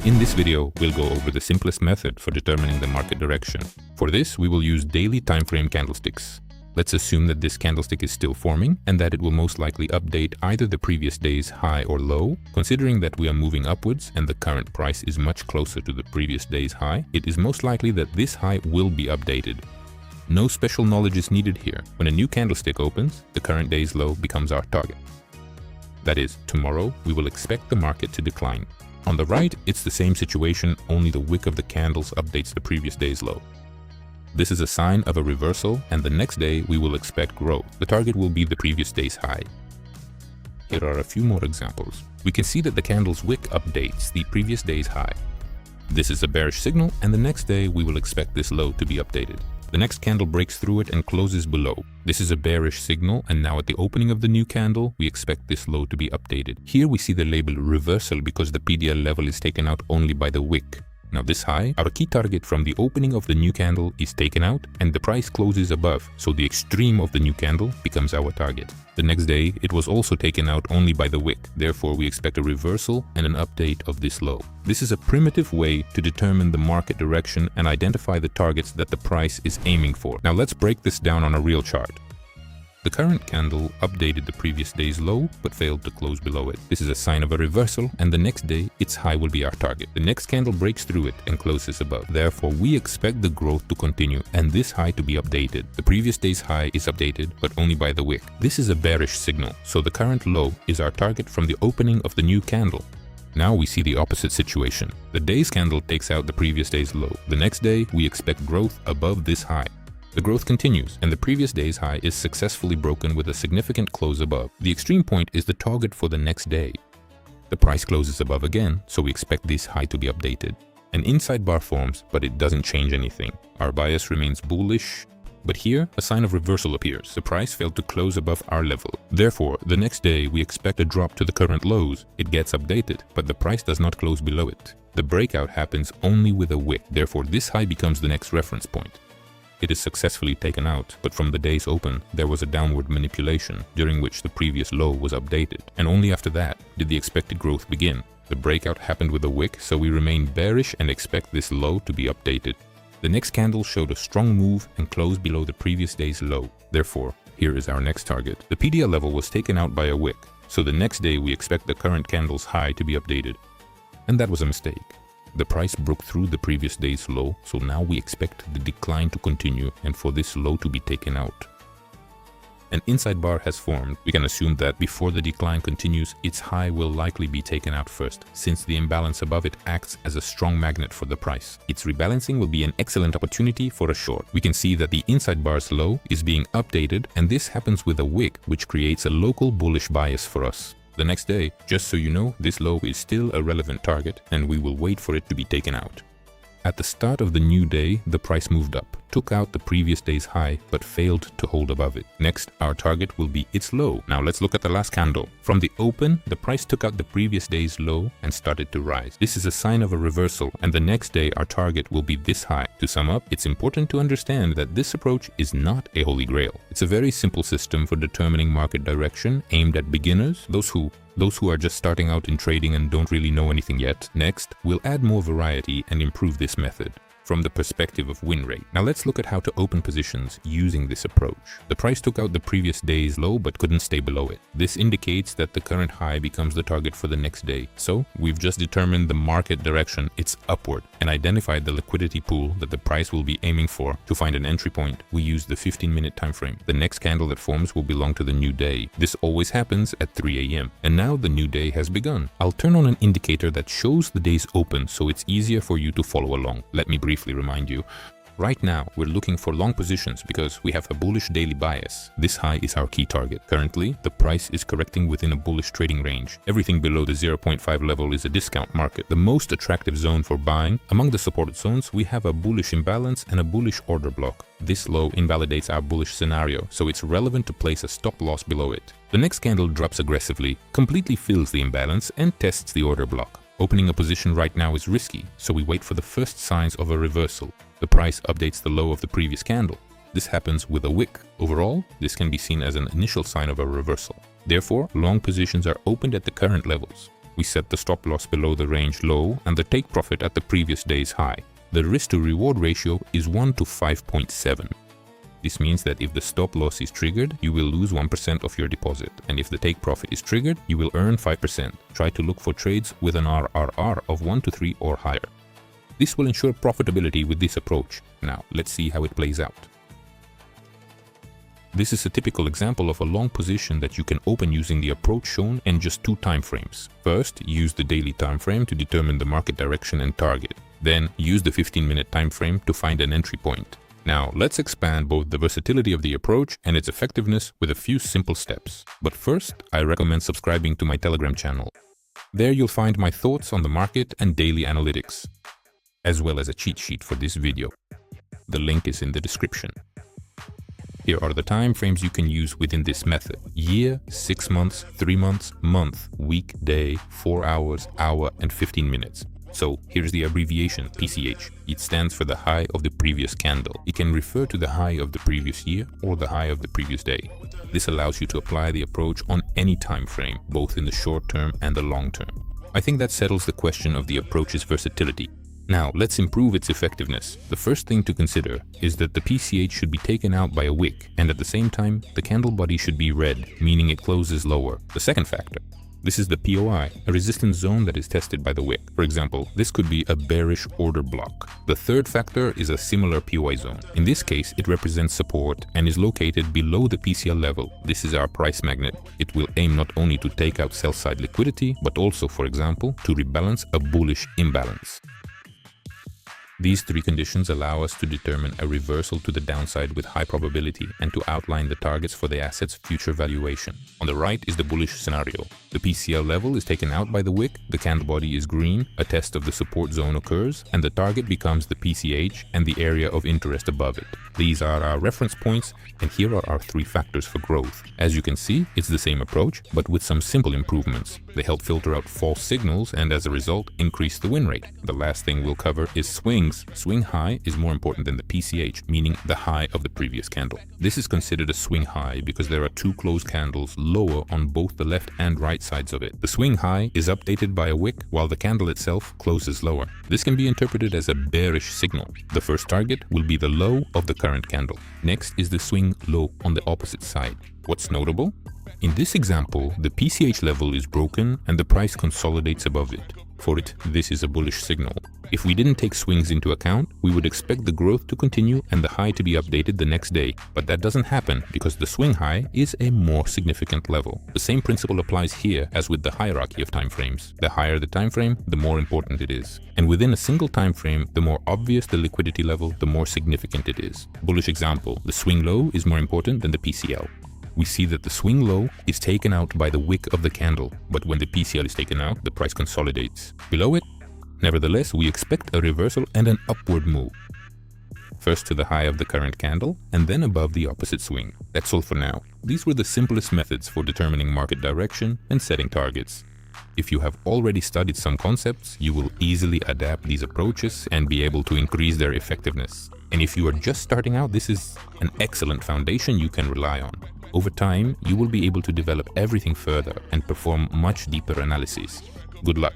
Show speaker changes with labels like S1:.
S1: In this video, we'll go over the simplest method for determining the market direction. For this, we will use daily time frame candlesticks. Let's assume that this candlestick is still forming and that it will most likely update either the previous day's high or low. Considering that we are moving upwards and the current price is much closer to the previous day's high, it is most likely that this high will be updated. No special knowledge is needed here. When a new candlestick opens, the current day's low becomes our target. That is, tomorrow we will expect the market to decline. On the right, it's the same situation, only the wick of the candles updates the previous day's low. This is a sign of a reversal, and the next day we will expect growth. The target will be the previous day's high. Here are a few more examples. We can see that the candle's wick updates the previous day's high. This is a bearish signal, and the next day we will expect this low to be updated. The next candle breaks through it and closes below. This is a bearish signal, and now at the opening of the new candle, we expect this low to be updated. Here we see the label reversal because the PDL level is taken out only by the wick. Now this high, our key target from the opening of the new candle, is taken out and the price closes above, so the extreme of the new candle becomes our target. The next day, it was also taken out only by the wick, therefore we expect a reversal and an update of this low. This is a primitive way to determine the market direction and identify the targets that the price is aiming for. Now let's break this down on a real chart. The current candle updated the previous day's low but failed to close below it. This is a sign of a reversal, and the next day its high will be our target. The next candle breaks through it and closes above. Therefore, we expect the growth to continue and this high to be updated. The previous day's high is updated but only by the wick. This is a bearish signal, so the current low is our target from the opening of the new candle. Now we see the opposite situation. The day's candle takes out the previous day's low. The next day we expect growth above this high. The growth continues, and the previous day's high is successfully broken with a significant close above. The extreme point is the target for the next day. The price closes above again, so we expect this high to be updated. An inside bar forms, but it doesn't change anything. Our bias remains bullish, but here a sign of reversal appears. The price failed to close above our level. Therefore, the next day we expect a drop to the current lows. It gets updated, but the price does not close below it. The breakout happens only with a wick, therefore this high becomes the next reference point. It is successfully taken out, but from the day's open, there was a downward manipulation during which the previous low was updated, and only after that did the expected growth begin. The breakout happened with a wick, so we remain bearish and expect this low to be updated. The next candle showed a strong move and closed below the previous day's low. Therefore, here is our next target. The PDL level was taken out by a wick, so the next day we expect the current candle's high to be updated. And that was a mistake. The price broke through the previous day's low, so now we expect the decline to continue and for this low to be taken out. An inside bar has formed. We can assume that before the decline continues, its high will likely be taken out first, since the imbalance above it acts as a strong magnet for the price. Its rebalancing will be an excellent opportunity for a short. We can see that the inside bar's low is being updated, and this happens with a wick, which creates a local bullish bias for us. The next day, just so you know, this low is still a relevant target and we will wait for it to be taken out. At the start of the new day, the price moved up, took out the previous day's high, but failed to hold above it. Next, our target will be its low. Now let's look at the last candle. From the open, the price took out the previous day's low and started to rise. This is a sign of a reversal, and the next day our target will be this high. To sum up, it's important to understand that this approach is not a holy grail. It's a very simple system for determining market direction aimed at beginners, those who are just starting out in trading and don't really know anything yet. Next, we'll add more variety and improve this method from the perspective of win rate. Now let's look at how to open positions using this approach. The price took out the previous day's low but couldn't stay below it. This indicates that the current high becomes the target for the next day. So we've just determined the market direction, it's upward, and identified the liquidity pool that the price will be aiming for. To find an entry point, we use the 15-minute time frame. The next candle that forms will belong to the new day. This always happens at 3 a.m. And now the new day has begun. I'll turn on an indicator that shows the day's open so it's easier for you to follow along. Let me briefly remind you. Right now, we're looking for long positions because we have a bullish daily bias. This high is our key target. Currently, the price is correcting within a bullish trading range. Everything below the 0.5 level is a discount market. The most attractive zone for buying. Among the supported zones, we have a bullish imbalance and a bullish order block. This low invalidates our bullish scenario, so it's relevant to place a stop loss below it. The next candle drops aggressively, completely fills the imbalance, and tests the order block. Opening a position right now is risky, so we wait for the first signs of a reversal. The price updates the low of the previous candle. This happens with a wick. Overall, this can be seen as an initial sign of a reversal. Therefore, long positions are opened at the current levels. We set the stop loss below the range low and the take profit at the previous day's high. The risk to reward ratio is 1 to 5.7. This means that if the stop loss is triggered, you will lose 1% of your deposit, and if the take profit is triggered, you will earn 5%. Try to look for trades with an RRR of 1 to 3 or higher. This will ensure profitability with this approach. Now, let's see how it plays out. This is a typical example of a long position that you can open using the approach shown in just 2 time frames. First, use the daily time frame to determine the market direction and target. Then, use the 15-minute time frame to find an entry point. Now, let's expand both the versatility of the approach and its effectiveness with a few simple steps. But first, I recommend subscribing to my Telegram channel. There you'll find my thoughts on the market and daily analytics, as well as a cheat sheet for this video. The link is in the description. Here are the time frames you can use within this method: year, 6 months, 3 months, month, week, day, 4 hours, hour, and 15 minutes. So here's the abbreviation PCH. It stands for the high of the previous candle. It can refer to the high of the previous year or the high of the previous day. This allows you to apply the approach on any time frame, both in the short term and the long term. I think that settles the question of the approach's versatility. Now let's improve its effectiveness. The first thing to consider is that the PCH should be taken out by a wick, and at the same time the candle body should be red, meaning it closes lower. The second factor. This is the POI, a resistance zone that is tested by the wick. For example, this could be a bearish order block. The third factor is a similar POI zone. In this case, it represents support and is located below the PCL level. This is our price magnet. It will aim not only to take out sell-side liquidity, but also, for example, to rebalance a bullish imbalance. These 3 conditions allow us to determine a reversal to the downside with high probability and to outline the targets for the asset's future valuation. On the right is the bullish scenario. The PCL level is taken out by the wick, the candle body is green, a test of the support zone occurs, and the target becomes the PCH and the area of interest above it. These are our reference points, and here are our 3 factors for growth. As you can see, it's the same approach, but with some simple improvements. They help filter out false signals and as a result, increase the win rate. The last thing we'll cover is swings. Swing high is more important than the PCH, meaning the high of the previous candle. This is considered a swing high because there are 2 closed candles lower on both the left and right sides of it. The swing high is updated by a wick while the candle itself closes lower. This can be interpreted as a bearish signal. The first target will be the low of the current candle. Next is the swing low on the opposite side. What's notable? In this example, the PCH level is broken and the price consolidates above it. For it, this is a bullish signal. If we didn't take swings into account, we would expect the growth to continue and the high to be updated the next day. But that doesn't happen because the swing high is a more significant level. The same principle applies here as with the hierarchy of time frames. The higher the time frame, the more important it is. And within a single time frame, the more obvious the liquidity level, the more significant it is. Bullish example, the swing low is more important than the PCL. We see that the swing low is taken out by the wick of the candle, but when the PCL is taken out, the price consolidates. Below it, nevertheless, we expect a reversal and an upward move. First to the high of the current candle, and then above the opposite swing. That's all for now. These were the simplest methods for determining market direction and setting targets. If you have already studied some concepts, you will easily adapt these approaches and be able to increase their effectiveness. And if you are just starting out, this is an excellent foundation you can rely on. Over time, you will be able to develop everything further and perform much deeper analysis. Good luck!